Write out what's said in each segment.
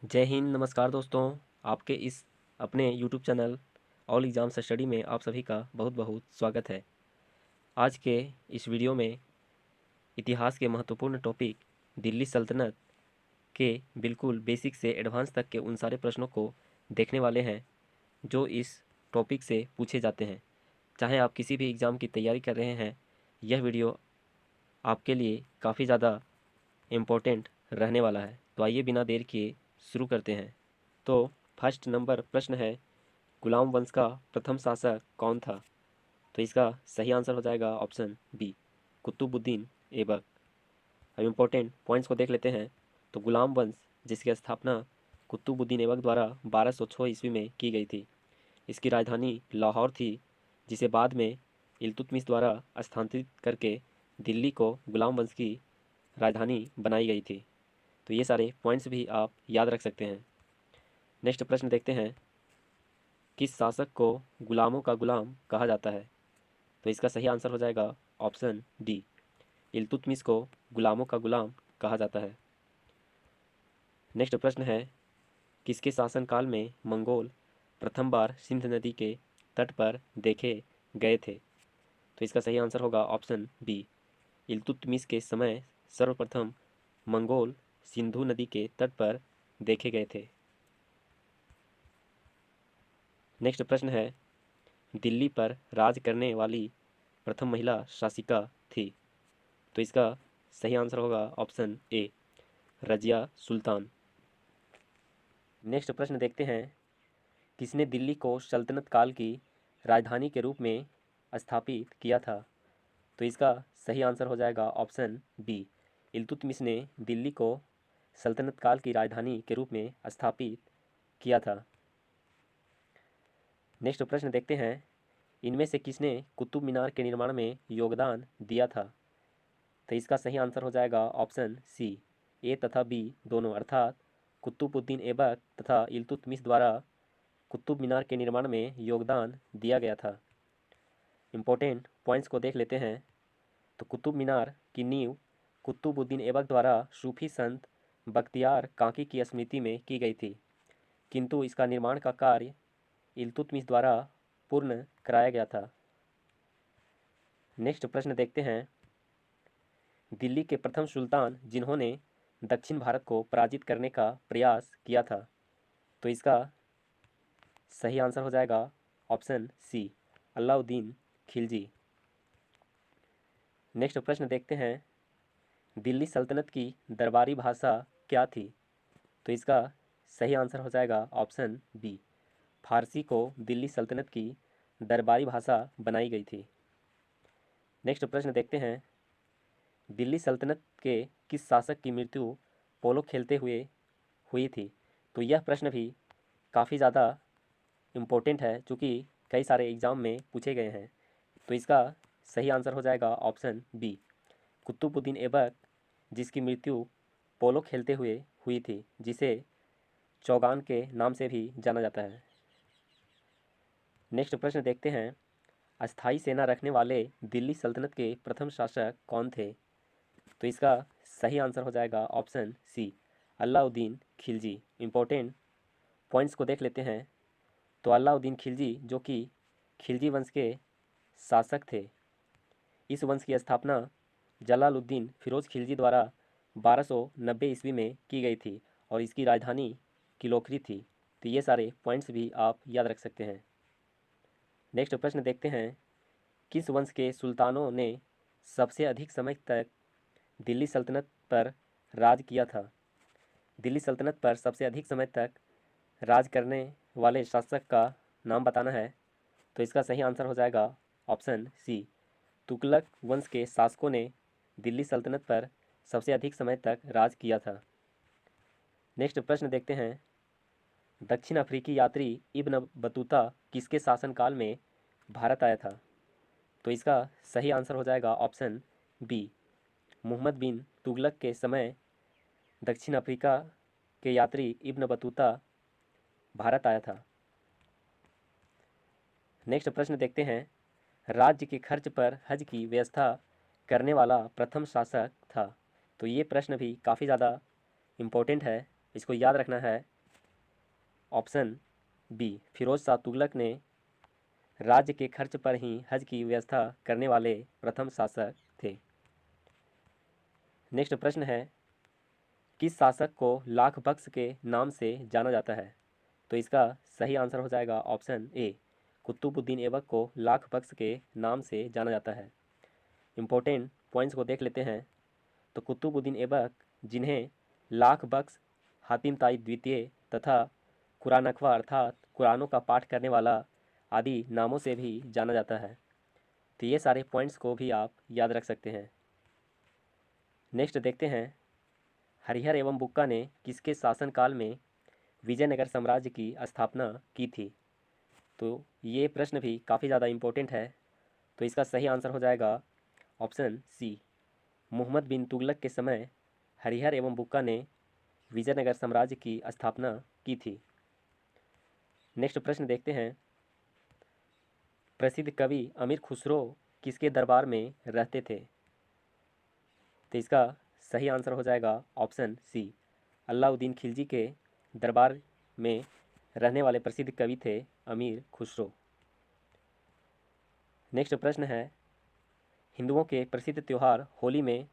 जय हिंद, नमस्कार दोस्तों। आपके इस अपने YouTube channel all exams study में आप सभी का बहुत बहुत स्वागत है। आज के इस वीडियो में इतिहास के महत्वपूर्ण टॉपिक दिल्ली सल्तनत के बिल्कुल बेसिक से एडवांस तक के उन सारे प्रश्नों को देखने वाले हैं जो इस टॉपिक से पूछे जाते हैं। चाहे आप किसी भी एग्ज़ाम की तैयारी कर रहे हैं, यह वीडियो आपके लिए काफ़ी ज़्यादा इम्पोर्टेंट रहने वाला है। तो आइए बिना देर किए शुरू करते हैं। तो फर्स्ट नंबर प्रश्न है, गुलाम वंश का प्रथम शासक कौन था? तो इसका सही आंसर हो जाएगा ऑप्शन बी, कुतुबुद्दीन ऐबक। अब इम्पोर्टेंट पॉइंट्स को देख लेते हैं। तो गुलाम वंश जिसकी स्थापना कुतुबुद्दीन ऐबक द्वारा 1206 ईस्वी में की गई थी। इसकी राजधानी लाहौर थी, जिसे बाद में इल्तुतमिश द्वारा स्थानांतरित करके दिल्ली को गुलाम वंश की राजधानी बनाई गई थी। तो ये सारे पॉइंट्स भी आप याद रख सकते हैं। नेक्स्ट प्रश्न देखते हैं, किस शासक को गुलामों का गुलाम कहा जाता है? तो इसका सही आंसर हो जाएगा ऑप्शन डी, इल्तुतमिश को गुलामों का गुलाम कहा जाता है। नेक्स्ट प्रश्न है, किसके शासनकाल में मंगोल प्रथम बार सिंध नदी के तट पर देखे गए थे? तो इसका सही आंसर होगा ऑप्शन बी, इल्तुतमिश के समय सर्वप्रथम मंगोल सिंधु नदी के तट पर देखे गए थे। नेक्स्ट प्रश्न है, दिल्ली पर राज करने वाली प्रथम महिला शासिका थी? तो इसका सही आंसर होगा option A, Razia Sultan. Next प्रश्न देखते हैं, किसने दिल्ली को सल्तनत काल की राजधानी के रूप में स्थापित किया था? तो इसका सही आंसर हो जाएगा ऑप्शन बी, इल्तुतमिश ने दिल्ली को सल्तनत काल की राजधानी के रूप में स्थापित किया था। नेक्स्ट प्रश्न देखते हैं, इनमें से किसने कुतुब मीनार के निर्माण में योगदान दिया था? तो इसका सही आंसर हो जाएगा ऑप्शन सी, ए तथा बी दोनों, अर्थात कुतुबुद्दीन ऐबक तथा इल्तुतमिश द्वारा कुतुब मीनार के निर्माण में योगदान दिया गया था। इम्पोर्टेंट पॉइंट्स को देख लेते हैं। तो कुतुब मीनार की नींव कुतुबुद्दीन ऐबक द्वारा सूफी संत बख्तियार काकी की स्मृति में की गई थी, किंतु इसका निर्माण का कार्य इल्तुतमिश द्वारा पूर्ण कराया गया था। नेक्स्ट प्रश्न देखते हैं, दिल्ली के प्रथम सुल्तान जिन्होंने दक्षिण भारत को पराजित करने का प्रयास किया था? तो इसका सही आंसर हो जाएगा option C, Alauddin Khilji. Next प्रश्न देखते हैं, दिल्ली सल्तनत की दरबारी भाषा क्या थी? तो इसका सही आंसर हो जाएगा ऑप्शन बी, फारसी को दिल्ली सल्तनत की दरबारी भाषा बनाई गई थी। नेक्स्ट प्रश्न देखते हैं, दिल्ली सल्तनत के किस शासक की मृत्यु पोलो खेलते हुए हुई थी? तो यह प्रश्न भी काफ़ी ज़्यादा इम्पोर्टेंट है, चूँकि कई सारे एग्ज़ाम में पूछे गए हैं। तो इसका सही आंसर हो जाएगा ऑप्शन बी, कुतुबुद्दीन ऐबक, जिसकी मृत्यु पोलो खेलते हुए हुई थी, जिसे चौगान के नाम से भी जाना जाता है। नेक्स्ट प्रश्न देखते हैं, अस्थाई सेना रखने वाले दिल्ली सल्तनत के प्रथम शासक कौन थे? तो इसका सही आंसर हो जाएगा option C, Alauddin Khilji. Important points को देख लेते हैं। तो अलाउद्दीन खिलजी जो कि खिलजी वंश के शासक थे, इस वंश की स्थापना जलालुद्दीन फिरोज खिलजी द्वारा 1290 ईस्वी में की गई थी और इसकी राजधानी किलोखरी थी। तो ये सारे पॉइंट्स भी आप याद रख सकते हैं। नेक्स्ट प्रश्न देखते हैं, किस वंश के सुल्तानों ने सबसे अधिक समय तक दिल्ली सल्तनत पर राज किया था? दिल्ली सल्तनत पर सबसे अधिक समय तक राज करने वाले शासक का नाम बताना है। तो इसका सही आंसर हो जाएगा ऑप्शन सी, तुगलक वंश के शासकों ने दिल्ली सल्तनत पर सबसे अधिक समय तक राज किया था। नेक्स्ट प्रश्न देखते हैं, दक्षिण अफ्रीकी यात्री इब्न बतूता किसके शासनकाल में भारत आया था? तो इसका सही आंसर हो जाएगा ऑप्शन बी, मुहम्मद बिन तुगलक के समय दक्षिण अफ्रीका के यात्री इब्न बतूता भारत आया था। नेक्स्ट प्रश्न देखते हैं, राज्य के खर्च पर हज की व्यवस्था करने वाला प्रथम शासक था? तो ये प्रश्न भी काफ़ी ज़्यादा इम्पोर्टेंट है, इसको याद रखना है। ऑप्शन बी, फिरोज शाह तुगलक ने राज्य के खर्च पर ही हज की व्यवस्था करने वाले प्रथम शासक थे। नेक्स्ट प्रश्न है, किस शासक को लाख बख्श के नाम से जाना जाता है? तो इसका सही आंसर हो जाएगा ऑप्शन ए, कुतुबुद्दीन ऐबक को लाख बख्श के नाम से जाना जाता है। इम्पोर्टेंट पॉइंट्स को देख लेते हैं। तो कुतुबुद्दीन ऐबक, जिन्हें लाख बख्श, हातिम ताई द्वितीय तथा कुरानखवा अर्थात कुरानों का पाठ करने वाला आदि नामों से भी जाना जाता है। तो ये सारे पॉइंट्स को भी आप याद रख सकते हैं। नेक्स्ट देखते हैं, हरिहर एवं बुक्का ने किसके शासनकाल में विजयनगर साम्राज्य की स्थापना की थी? तो ये प्रश्न भी काफ़ी ज़्यादा इम्पोर्टेंट है। तो इसका सही आंसर हो जाएगा ऑप्शन सी, मुहम्मद बिन तुगलक के समय हरिहर एवं बुक्का ने विजयनगर साम्राज्य की स्थापना की थी। नेक्स्ट प्रश्न देखते हैं, प्रसिद्ध कवि अमीर खुसरो किसके दरबार में रहते थे? तो इसका सही आंसर हो जाएगा ऑप्शन सी, अलाउद्दीन खिलजी के दरबार में रहने वाले प्रसिद्ध कवि थे अमीर खुसरो। नेक्स्ट प्रश्न है, हिंदुओं के प्रसिद्ध त्यौहार होली में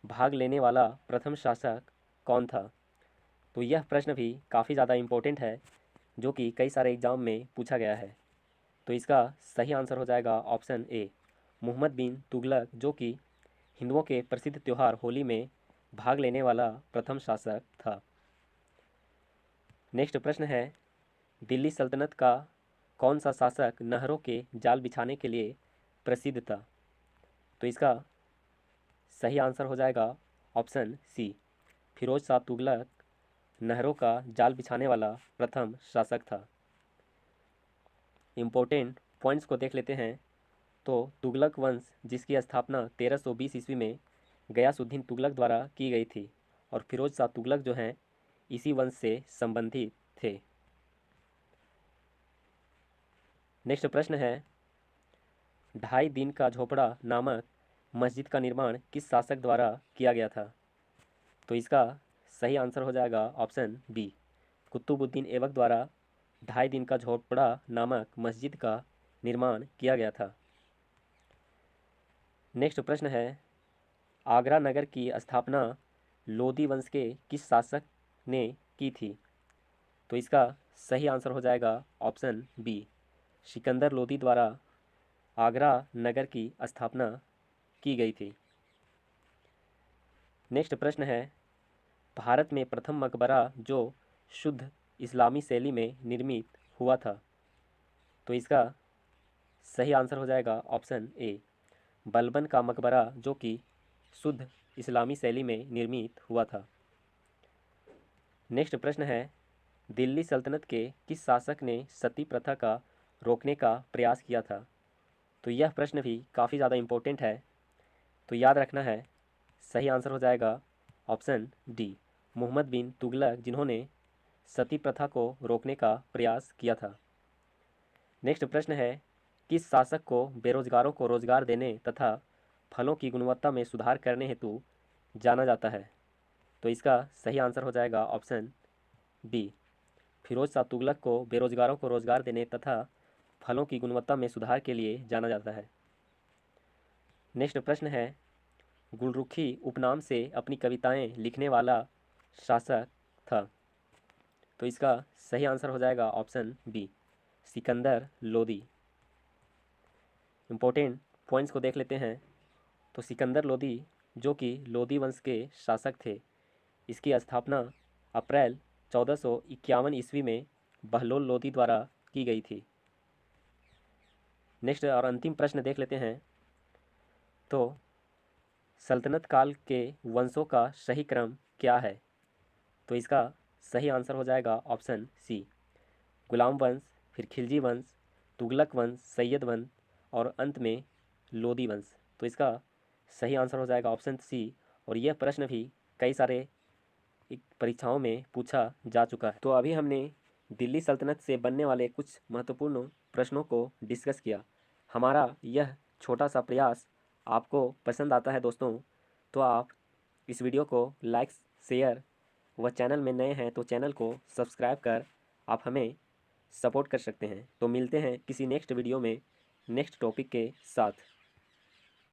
भाग लेने वाला प्रथम शासक कौन था? तो यह प्रश्न भी काफ़ी ज़्यादा इम्पोर्टेंट है, जो कि कई सारे एग्जाम में पूछा गया है। तो इसका सही आंसर हो जाएगा ऑप्शन ए, मुहम्मद बिन तुगलक, जो कि हिंदुओं के प्रसिद्ध त्यौहार होली में भाग लेने वाला प्रथम शासक था। नेक्स्ट प्रश्न है, दिल्ली सल्तनत का कौन सा शासक नहरों के जाल बिछाने के लिए प्रसिद्ध था? तो इसका सही आंसर हो जाएगा ऑप्शन सी, फिरोज शाह तुगलक नहरों का जाल बिछाने वाला प्रथम शासक था। इम्पोर्टेंट पॉइंट्स को देख लेते हैं। तो तुगलक वंश, जिसकी स्थापना 1320 ईस्वी में गयासुद्दीन तुगलक द्वारा की गई थी, और फिरोज शाह तुगलक जो हैं इसी वंश से संबंधित थे। नेक्स्ट प्रश्न है, 2.5 दिन का झोपड़ा नामक मस्जिद का निर्माण किस शासक द्वारा किया गया था? तो इसका सही आंसर हो जाएगा ऑप्शन बी, कुतुबुद्दीन ऐबक द्वारा 2.5 दिन का झोपड़ा नामक मस्जिद का निर्माण किया गया था। नेक्स्ट प्रश्न है, आगरा नगर की स्थापना लोदी वंश के किस शासक ने की थी? तो इसका सही आंसर हो जाएगा ऑप्शन बी, सिकंदर लोदी द्वारा आगरा नगर की स्थापना की गई थी। नेक्स्ट प्रश्न है, भारत में प्रथम मकबरा जो शुद्ध इस्लामी शैली में निर्मित हुआ था? तो इसका सही आंसर हो जाएगा ऑप्शन ए, बलबन का मकबरा, जो कि शुद्ध इस्लामी शैली में निर्मित हुआ था। नेक्स्ट प्रश्न है, दिल्ली सल्तनत के किस शासक ने सती प्रथा का रोकने का प्रयास किया था? तो यह प्रश्न भी काफ़ी ज़्यादा इम्पोर्टेंट है, तो याद रखना है। सही आंसर हो जाएगा ऑप्शन डी, मुहम्मद बिन तुगलक, जिन्होंने सती प्रथा को रोकने का प्रयास किया था। नेक्स्ट प्रश्न है, किस शासक को बेरोजगारों को रोजगार देने तथा फलों की गुणवत्ता में सुधार करने हेतु जाना जाता है? तो इसका सही आंसर हो जाएगा ऑप्शन बी, फिरोज शाह तुगलक को बेरोजगारों को रोजगार देने तथा फलों की गुणवत्ता में सुधार के लिए जाना जाता है। नेक्स्ट प्रश्न है, गुलरुखी उपनाम से अपनी कविताएं लिखने वाला शासक था? तो इसका सही आंसर हो जाएगा option B, Sikandar Lodi. Important points को देख लेते हैं। तो सिकंदर लोदी, जो कि लोदी वंश के शासक थे, इसकी स्थापना अप्रैल 1451 ईस्वी में बहलोल लोदी द्वारा की गई थी। नेक्स्ट और अंतिम प्रश्न देख लेते हैं। तो सल्तनत काल के वंशों का सही क्रम क्या है? तो इसका सही आंसर हो जाएगा ऑप्शन सी, गुलाम वंश, फिर खिलजी वंश, तुगलक वंश, सैयद वंश और अंत में लोदी वंश। तो इसका सही आंसर हो जाएगा ऑप्शन सी, और यह प्रश्न भी कई सारे परीक्षाओं में पूछा जा चुका है। तो अभी हमने दिल्ली सल्तनत से बनने वाले कुछ महत्वपूर्ण प्रश्नों को डिस्कस किया। हमारा यह छोटा सा प्रयास आपको पसंद आता है दोस्तों, तो आप इस वीडियो को लाइक, शेयर व चैनल में नए हैं तो चैनल को सब्सक्राइब कर आप हमें सपोर्ट कर सकते हैं। तो मिलते हैं किसी नेक्स्ट वीडियो में नेक्स्ट टॉपिक के साथ।